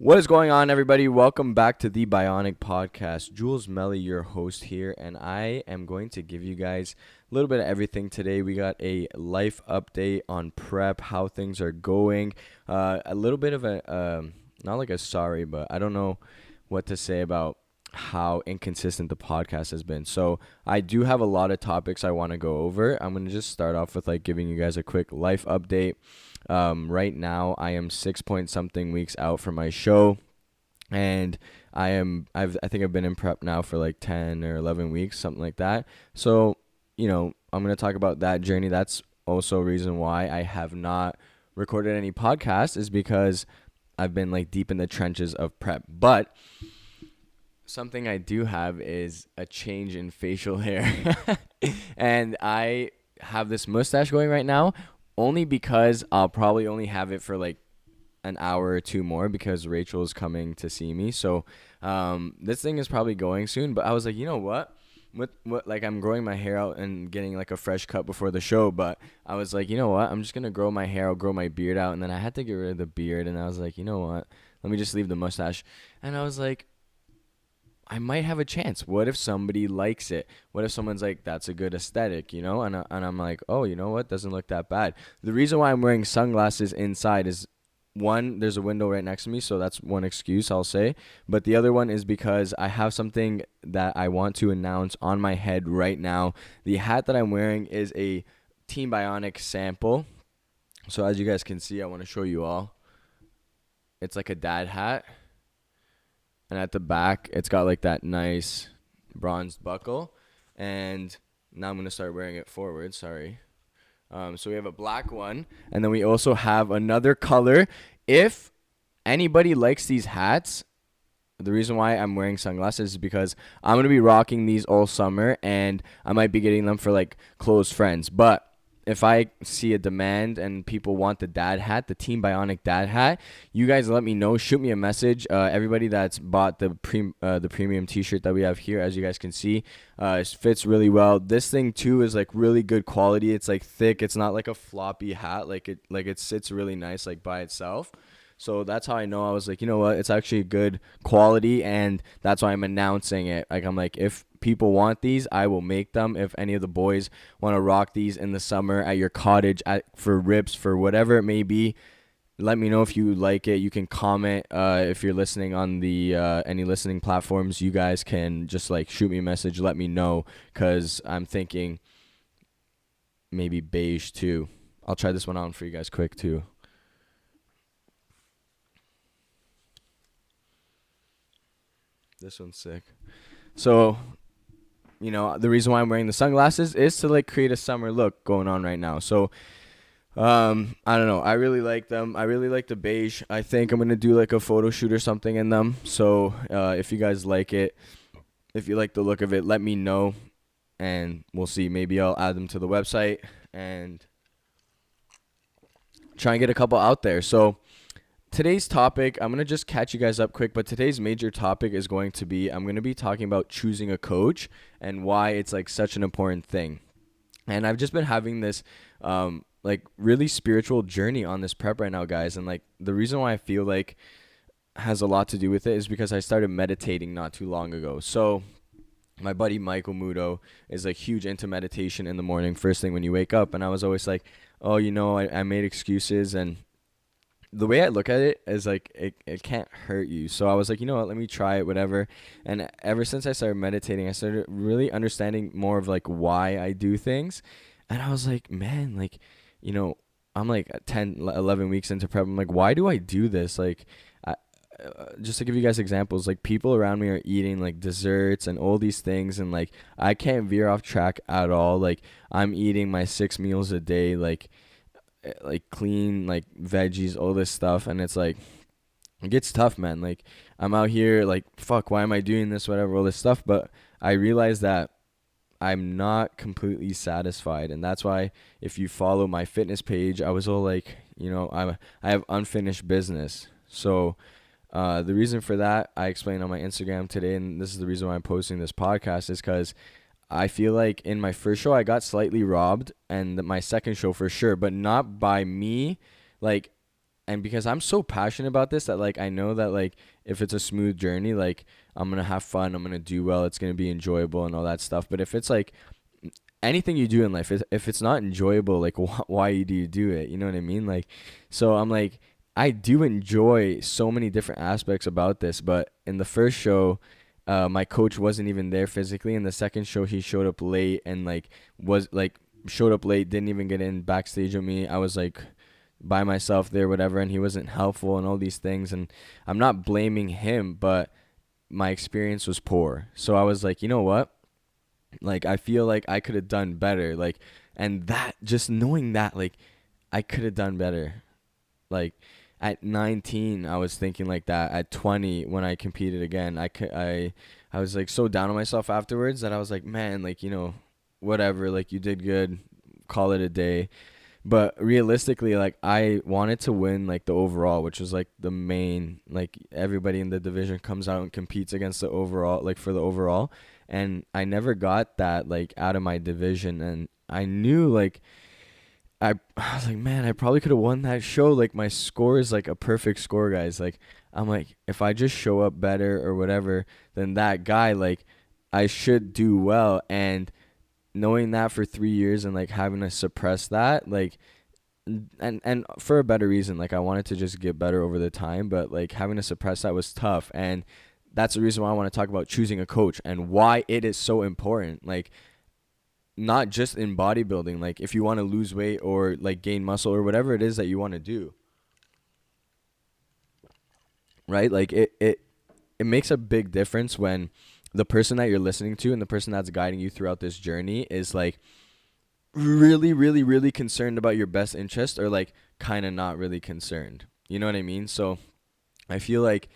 What is going on, everybody? Welcome back to the Bionic podcast. Jules Melly, your host here, and I am going to give you guys a little bit of everything today. We got a life update on prep, how things are going, a little bit of not like a sorry, but I don't know what to say about how inconsistent the podcast has been. So I do have a lot of topics I want to go over. I'm going to just start off with giving you guys a quick life update. Right now I am 6 point something weeks out from my show, and I think I've been in prep now for 10 or 11 weeks, something like that. So, I'm going to talk about that journey. That's also a reason why I have not recorded any podcasts, is because I've been deep in the trenches of prep. But something I do have is a change in facial hair. And I have this mustache going right now only because I'll probably only have it for an hour or two more, because Rachel is coming to see me. So this thing is probably going soon. But I was like, you know what? I'm growing my hair out and getting a fresh cut before the show. But I was like, you know what? I'm just going to grow my hair out, grow my beard out. And then I had to get rid of the beard. And I was like, you know what? Let me just leave the mustache. And I was like, I might have a chance. What if somebody likes it? What if someone's like, that's a good aesthetic, And I'm like, oh, you know what? Doesn't look that bad. The reason why I'm wearing sunglasses inside is, one, there's a window right next to me, so that's one excuse I'll say. But the other one is because I have something that I want to announce on my head right now. The hat that I'm wearing is a Team Bionic sample. So as you guys can see, I want to show you all. It's like a dad hat. And at the back, it's got that nice bronzed buckle. And now I'm going to start wearing it forward. Sorry. So we have a black one. And then we also have another color. If anybody likes these hats, the reason why I'm wearing sunglasses is because I'm going to be rocking these all summer. And I might be getting them for close friends. But if I see a demand and people want the dad hat, the Team Bionic dad hat, you guys let me know. Shoot me a message. Everybody that's bought the premium t-shirt that we have here, as you guys can see, it fits really well. This thing too is really good quality. It's thick. It's not a floppy hat. It sits really nice by itself. So that's how I know. I was like, you know what? It's actually good quality, and that's why I'm announcing it. I'm like, if people want these, I will make them. If any of the boys want to rock these in the summer at your cottage, for rips, for whatever it may be, let me know if you like it. You can comment. If you're listening on the any listening platforms, you guys can just shoot me a message. Let me know, because I'm thinking maybe beige too. I'll try this one on for you guys quick too. This one's sick. So, the reason why I'm wearing the sunglasses is to create a summer look going on right now. So, I don't know. I really like them. I really like the beige. I think I'm going to do a photo shoot or something in them. So, if you guys like it, if you like the look of it, let me know, and we'll see. Maybe I'll add them to the website and try and get a couple out there. So, today's topic, I'm going to just catch you guys up quick, but today's major topic is going to be, I'm going to be talking about choosing a coach and why it's such an important thing. And I've just been having this really spiritual journey on this prep right now, guys. And the reason why I feel has a lot to do with it is because I started meditating not too long ago. So my buddy Michael Mudo is huge into meditation in the morning, first thing when you wake up. And I was always oh, I made excuses, and the way I look at it is it can't hurt you. So I was you know what, let me try it, whatever. And ever since I started meditating, I started really understanding more of why I do things. And I was man, I'm 10, 11 weeks into prep. I'm why do I do this? Just to give you guys examples, people around me are eating desserts and all these things, and I can't veer off track at all. I'm eating my 6 meals a day, clean veggies, all this stuff, and it's it gets tough, man. I'm out here fuck, why am I doing this, whatever, all this stuff. But I realized that I'm not completely satisfied, and that's why if you follow my fitness page, I was all I have unfinished business. So the reason for that, I explained on my Instagram today, and this is the reason why I'm posting this podcast, is because I feel in my first show I got slightly robbed, and my second show for sure, but not by me and because I'm so passionate about this that like I know that like if it's a smooth journey, like I'm gonna have fun, I'm gonna do well, it's gonna be enjoyable and all that stuff. But if it's like anything you do in life, if it's not enjoyable, like why do you do it? You know what I mean? Like, so I'm like, I do enjoy so many different aspects about this. But in the first show, my coach wasn't even there physically. In the second show, he showed up late and like was like showed up late, didn't even get in backstage with me. I was like by myself there, whatever, and he wasn't helpful and all these things. And I'm not blaming him, but my experience was poor. So I was like, you know what? Like I feel like I could have done better. Like, and that just knowing that like I could have done better. Like at 19 I was thinking like that. At 20 when I competed again, I was like so down on myself afterwards that I was like, man, like, you know, whatever, like you did good, call it a day. But realistically, like I wanted to win like the overall, which was like the main, like everybody in the division comes out and competes against the overall, like for the overall. And I never got that like out of my division. And I knew like I was like, man, I probably could have won that show. Like my score is like a perfect score, guys. Like I'm like, if I just show up better or whatever than that guy, like I should do well. And knowing that for 3 years and like having to suppress that, like and for a better reason, like I wanted to just get better over the time, but like having to suppress that was tough. And that's the reason why I want to talk about choosing a coach and why it is so important. Like not just in bodybuilding, like if you want to lose weight or like gain muscle or whatever it is that you want to do, right? Like it makes a big difference when the person that you're listening to and the person that's guiding you throughout this journey is like really, really, really concerned about your best interest or like kind of not really concerned. You know what I mean? So I feel like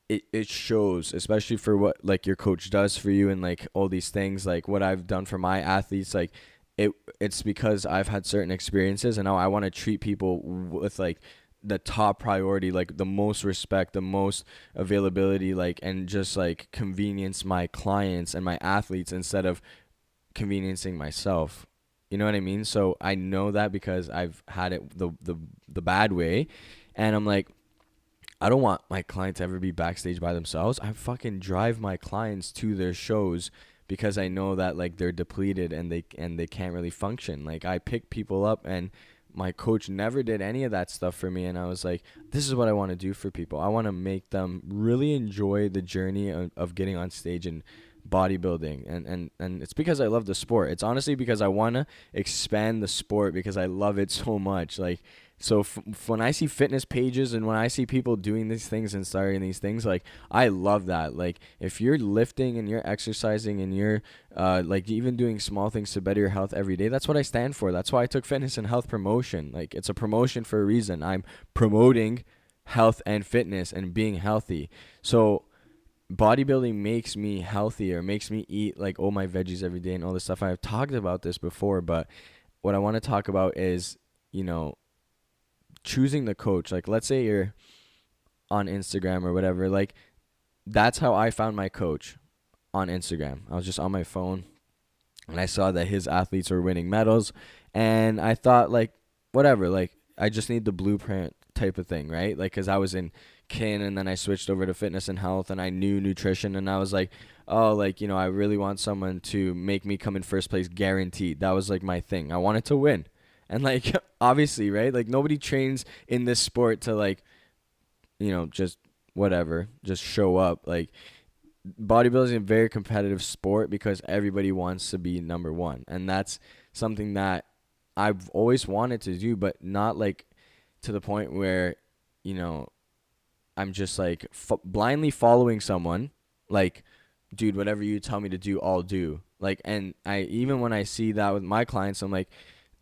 it shows, especially for what like your coach does for you and like all these things, like what I've done for my athletes, like it's because I've had certain experiences and now I want to treat people with like the top priority, like the most respect, the most availability, like and just like convenience my clients and my athletes instead of conveniencing myself. You know what I mean? So I know that because I've had it the bad way, and I'm like, I don't want my client to ever be backstage by themselves. I fucking drive my clients to their shows because I know that like they're depleted and they can't really function. Like I pick people up and my coach never did any of that stuff for me, and I was like, this is what I want to do for people. I want to make them really enjoy the journey of getting on stage and bodybuilding, and it's because I love the sport. It's honestly because I want to expand the sport because I love it so much. Like so when I see fitness pages and when I see people doing these things and starting these things, like I love that. Like if you're lifting and you're exercising and you're like even doing small things to better your health every day, that's what I stand for. That's why I took fitness and health promotion. Like it's a promotion for a reason. I'm promoting health and fitness and being healthy. So bodybuilding makes me healthier, makes me eat like all my veggies every day and all this stuff. I've talked about this before, but what I want to talk about is, you know, choosing the coach. Like let's say you're on Instagram or whatever, like that's how I found my coach, on Instagram. I was just on my phone and I saw that his athletes were winning medals and I thought like whatever, like I just need the blueprint type of thing, right? Like cuz I was in kin and then I switched over to fitness and health and I knew nutrition and I was like, oh, like, you know, I really want someone to make me come in first place guaranteed. That was like my thing. I wanted to win. And like obviously, right? Like nobody trains in this sport to like, you know, just whatever, just show up. Like bodybuilding is a very competitive sport because everybody wants to be number one. And that's something that I've always wanted to do, but not like to the point where, you know, I'm just like blindly following someone. Like, dude, whatever you tell me to do, I'll do. Like, and I, even when I see that with my clients, I'm like,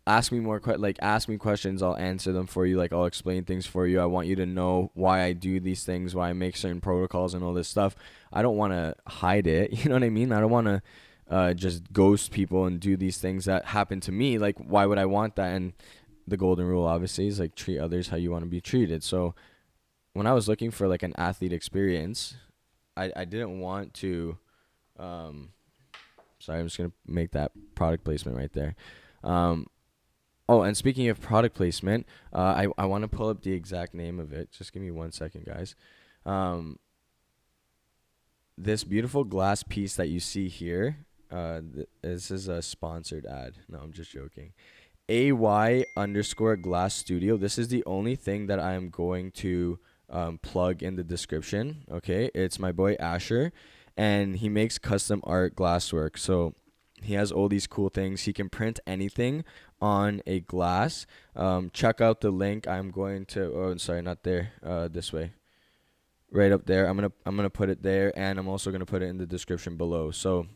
ask me more ask me questions, I'll answer them for you. Like I'll explain things for you. I want you to know why I do these things, why I make certain protocols and all this stuff. I don't want to hide it. You know what I mean? I don't want to just ghost people and do these things that happen to me. Like why would I want that? And the golden rule obviously is like treat others how you want to be treated. So when I was looking for like an athlete experience, I didn't want to sorry, I'm just gonna make that product placement right there. Oh, and speaking of product placement, I want to pull up the exact name of it. Just give me 1 second, guys. Um, this beautiful glass piece that you see here, this is a sponsored ad. No, I'm just joking. AY_glass studio. This is the only thing that I'm going to plug in the description. Okay, it's my boy Asher, and he makes custom art glasswork. So he has all these cool things. He can print anything on a glass. Check out the link. I'm going to. Oh, sorry, not there. This way, right up there. I'm gonna put it there, and I'm also gonna put it in the description below. So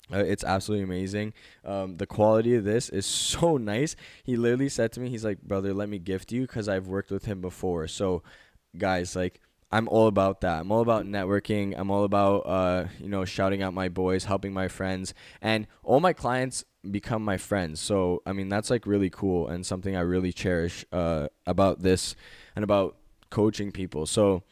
it's absolutely amazing. The quality of this is so nice. He literally said to me, he's like, brother, let me gift you because I've worked with him before. So, guys, like, I'm all about that. I'm all about networking. I'm all about, shouting out my boys, helping my friends. And all my clients become my friends. So, I mean, that's, like, really cool and something I really cherish about this and about coaching people. So,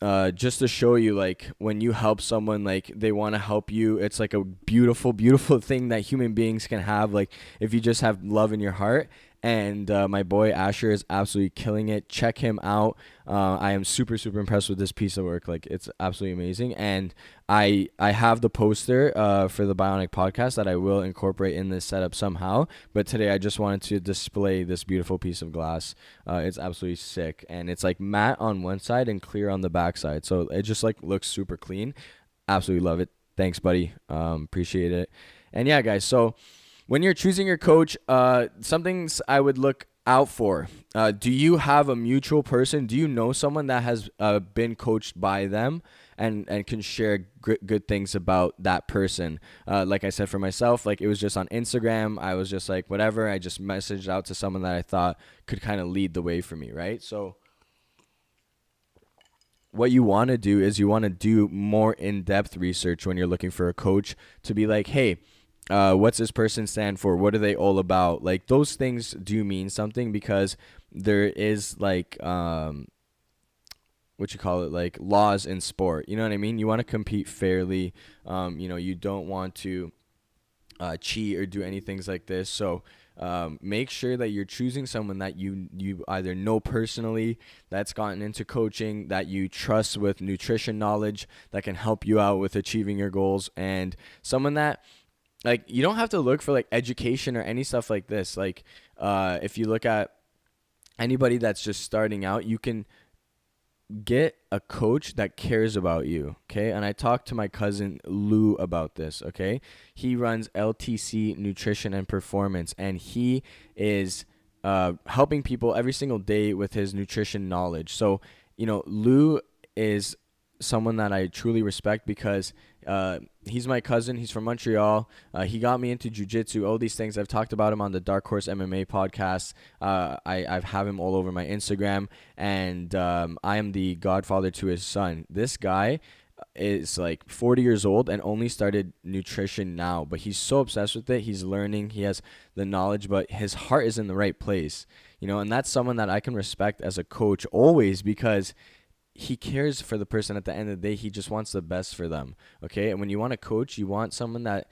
just to show you, like, when you help someone, like, they want to help you, it's like a beautiful, beautiful thing that human beings can have, like, if you just have love in your heart. And my boy Asher is absolutely killing it. Check him out. I am super, super impressed with this piece of work. Like, it's absolutely amazing. And I have the poster for the Bionic podcast that I will incorporate in this setup somehow. But today I just wanted to display this beautiful piece of glass. It's absolutely sick. And it's like matte on one side and clear on the back side. So it just like looks super clean. Absolutely love it. Thanks, buddy. Appreciate it. And yeah, guys, so when you're choosing your coach, some things I would look out for. Do you have a mutual person? Do you know someone that has been coached by them and can share good things about that person? Like I said, for myself, like, it was just on Instagram. I was just like, whatever. I just messaged out to someone that I thought could kind of lead the way for me, right? So what you want to do is you want to do more in-depth research when you're looking for a coach to be like, hey, what's this person stand for? What are they all about? Like, those things do mean something because there is like, what you call it, like laws in sport. You know what I mean? You want to compete fairly. You don't want to cheat or do any things like this. So make sure that you're choosing someone that you either know personally, that's gotten into coaching, that you trust with nutrition knowledge, that can help you out with achieving your goals, and someone that, like, you don't have to look for like education or any stuff like this. Like, if you look at anybody that's just starting out, you can get a coach that cares about you. Okay. And I talked to my cousin Lou about this. Okay. He runs LTC Nutrition and Performance, and he is helping people every single day with his nutrition knowledge. So, Lou is someone that I truly respect because he's my cousin. He's from Montreal. He got me into jiu-jitsu, all these things. I've talked about him on the Dark Horse MMA podcast. I've have him all over my Instagram, and I am the godfather to his son. This guy is like 40 years old and only started nutrition now, but he's so obsessed with it. He's learning. He has the knowledge, but his heart is in the right place, and that's someone that I can respect as a coach always, because he cares for the person. At the end of the day, he just wants the best for them. Okay. And when you want a coach, you want someone that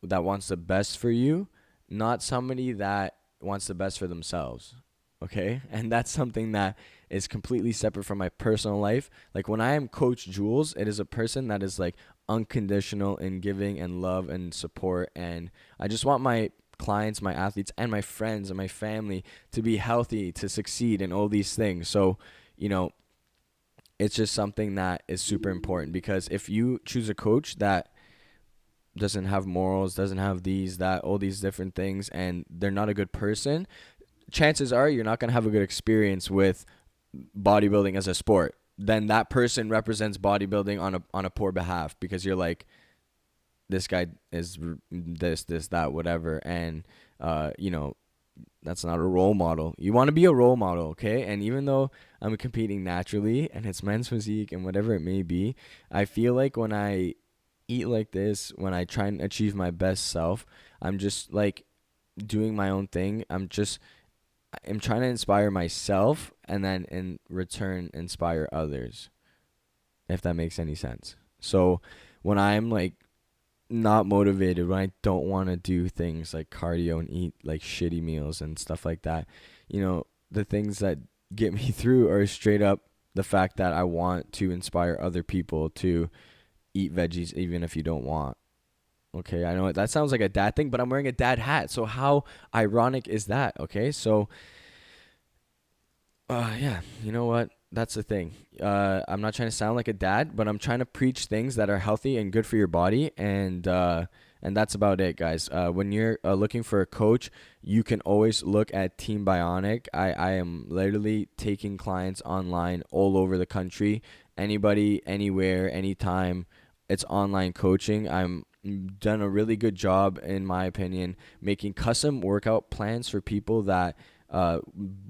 wants the best for you, not somebody that wants the best for themselves. Okay. And that's something that is completely separate from my personal life. Like, when I am Coach Jules, it is a person that is like unconditional in giving and love and support. And I just want my clients, my athletes, and my friends and my family to be healthy, to succeed, and all these things. So, it's just something that is super important, because if you choose a coach that doesn't have morals, doesn't have all these different things, and they're not a good person, chances are you're not going to have a good experience with bodybuilding as a sport. Then that person represents bodybuilding on a poor behalf, because you're like, this guy is this, that, whatever. And, that's not a role model. You want to be a role model, okay? And even though I'm competing naturally and it's men's physique and whatever it may be, I feel like when I eat like this, when I try and achieve my best self, I'm just like doing my own thing. I'm trying to inspire myself, and then in return inspire others, if that makes any sense. So when I'm like not motivated, when I don't want to do things like cardio and eat like shitty meals and stuff like that, the things that get me through are straight up the fact that I want to inspire other people to eat veggies even if you don't want. Okay, I know that sounds like a dad thing, but I'm wearing a dad hat. So how ironic is that? Okay, so yeah, you know what? That's the thing. I'm not trying to sound like a dad, but I'm trying to preach things that are healthy and good for your body, and that's about it, guys. When you're looking for a coach, you can always look at Team Bionic. I am literally taking clients online all over the country. Anybody, anywhere, anytime. It's online coaching. I'm done a really good job, in my opinion, making custom workout plans for people that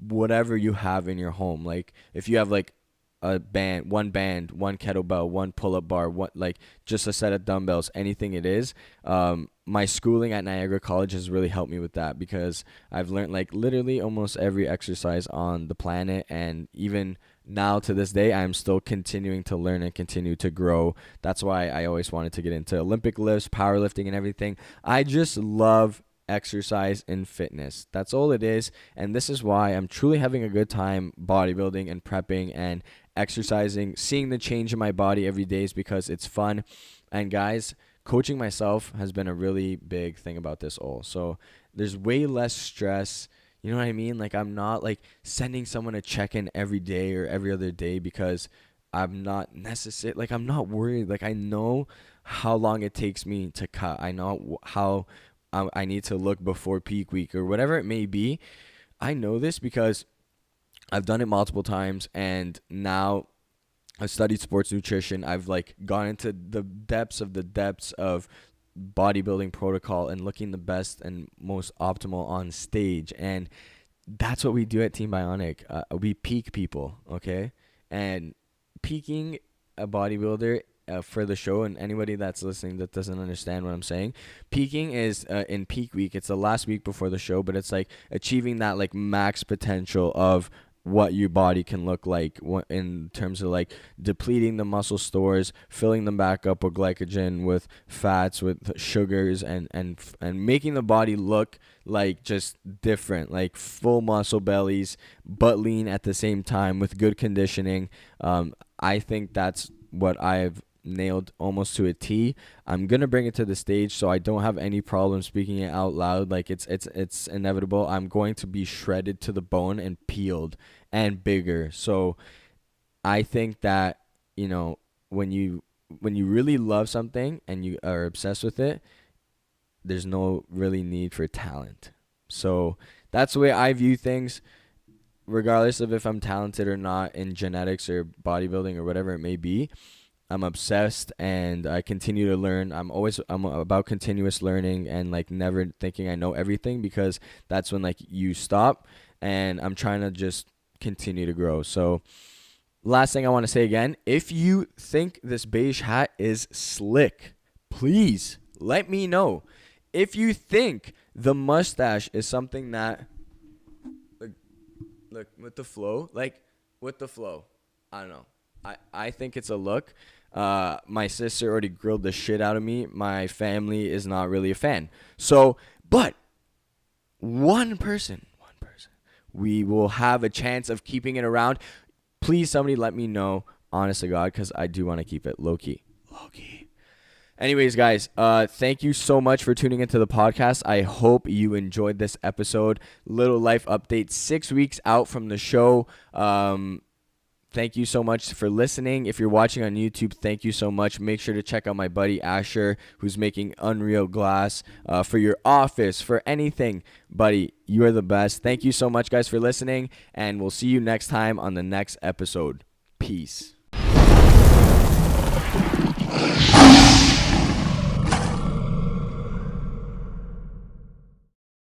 whatever you have in your home. Like if you have like a band, one kettlebell, one pull-up bar, one like just a set of dumbbells, anything it is. My schooling at Niagara College has really helped me with that, because I've learned like literally almost every exercise on the planet, and even now to this day, I'm still continuing to learn and continue to grow. That's why I always wanted to get into Olympic lifts, powerlifting, and everything. I just love exercise and fitness. That's all it is. And this is why I'm truly having a good time bodybuilding and prepping and exercising, seeing the change in my body every day, is because it's fun. And guys, coaching myself has been a really big thing about this all. So there's way less stress. You know what I mean? Like, I'm not like sending someone a check-in every day or every other day, because I'm not necessary. Like, I'm not worried. Like, I know how long it takes me to cut. I know how I need to look before peak week or whatever it may be. I know this because I've done it multiple times, and now I've studied sports nutrition. I've like gone into the depths of bodybuilding protocol and looking the best and most optimal on stage. And that's what we do at Team Bionic. We peak people, okay? And peaking a bodybuilder for the show, and anybody that's listening that doesn't understand what I'm saying, peaking is in peak week. It's the last week before the show, but it's like achieving that like max potential of what your body can look like in terms of like depleting the muscle stores, filling them back up with glycogen, with fats, with sugars, and making the body look like just different, like full muscle bellies, but lean at the same time with good conditioning. I think that's what I've nailed almost to a T. I'm gonna bring it to the stage, so I don't have any problem speaking it out loud. Like it's inevitable. I'm going to be shredded to the bone and peeled and bigger. So I think that, when you really love something and you are obsessed with it, there's no really need for talent. So that's the way I view things, regardless of if I'm talented or not in genetics or bodybuilding or whatever it may be. I'm obsessed, and I continue to learn. I'm about continuous learning and like never thinking I know everything, because that's when like you stop, and I'm trying to just continue to grow. So last thing I want to say again, if you think this beige hat is slick, please let me know. If you think the mustache is something that look with the flow, I don't know. I think it's a look. My sister already grilled the shit out of me. My family is not really a fan. So, but one person, we will have a chance of keeping it around. Please, somebody let me know, honest to God, because I do want to keep it low-key. Anyways, guys, thank you so much for tuning into the podcast. I hope you enjoyed this episode. Little life update, 6 weeks out from the show. Thank you so much for listening. If you're watching on YouTube, thank you so much. Make sure to check out my buddy Asher, who's making unreal glass for your office, for anything. Buddy, you are the best. Thank you so much, guys, for listening, and we'll see you next time on the next episode. Peace.